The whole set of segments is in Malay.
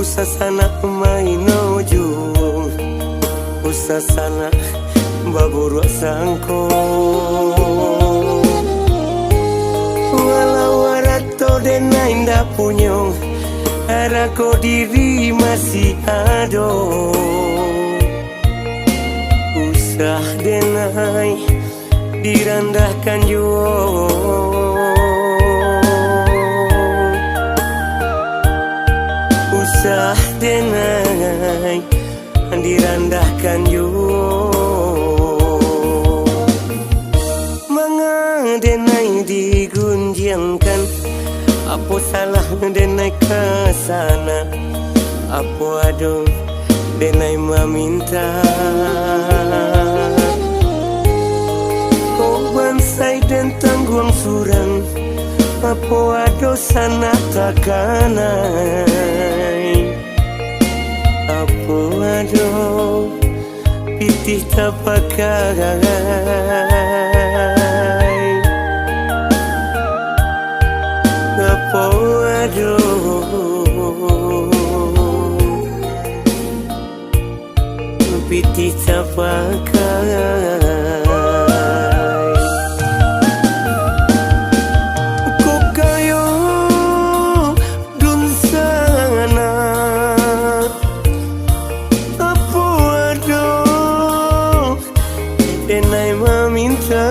Usa sana maino jung, usa sana baburu sangko. Walau warato denai ndak punyong, arako diri masih ado. Usah denai direndahkan jua. Usah denai direndahkan jua. Manga denai digunjangkan, apa salah denai kesana, apa ada denai meminta. Kau bansai dan tangguang surang, apa ada sana takanai. Apa ada pitih tak pakai. Apa ada pitih tak pakai. Denai meminta,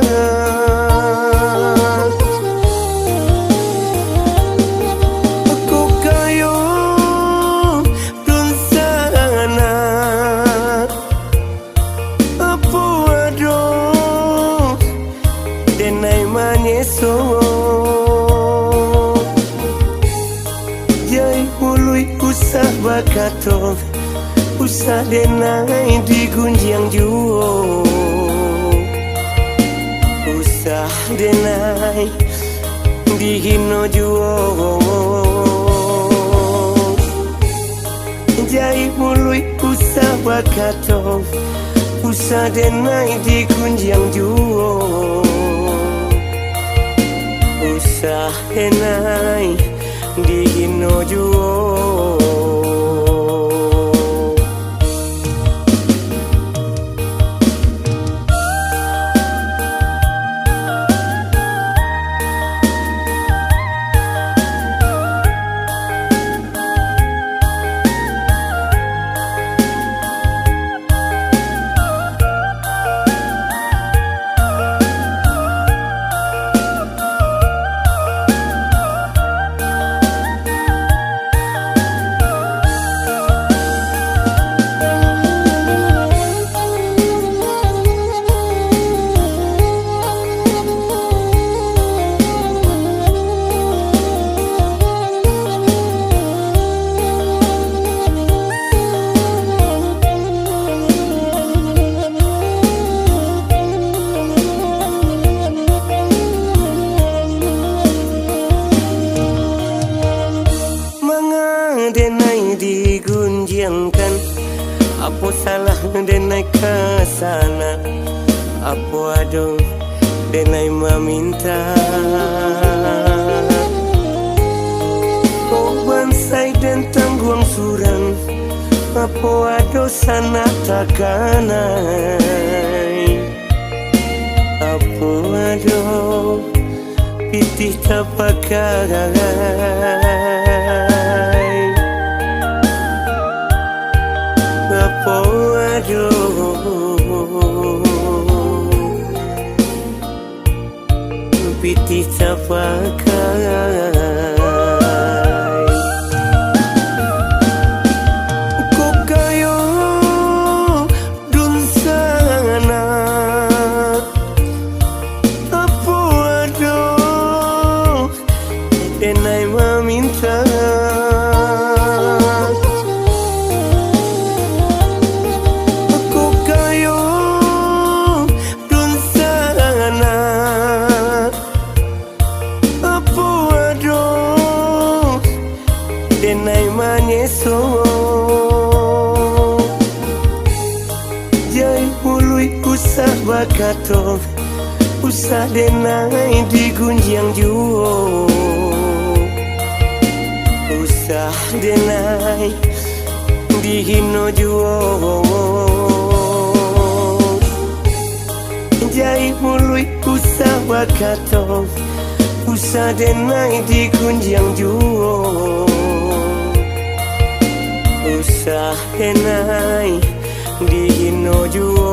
aku kayo dun sana. Apa ada denai manyeso, jai ului usah bakato, usah denai digunjang juo. Usah denai dihino juo. Jai mului usah bakato, usah denai dikunjang juo. Usah denai dihino juo. Denai digunjangkan, apa salah denai kesana, apa ada denai meminta. Kau bansai dan tangguang surang, apa ada sana takanai. Apa ada pitih tak pakai. Apa ada pitih tak pakai. Kau kayo dun sana, apa ada denai meminta. Denai manyeso, jai mului usah bakato, usah denai digunjang juo. Usah denai dihino juo Jai mului usah wakato Usah denai di kunjang juo Usah denai dihino juo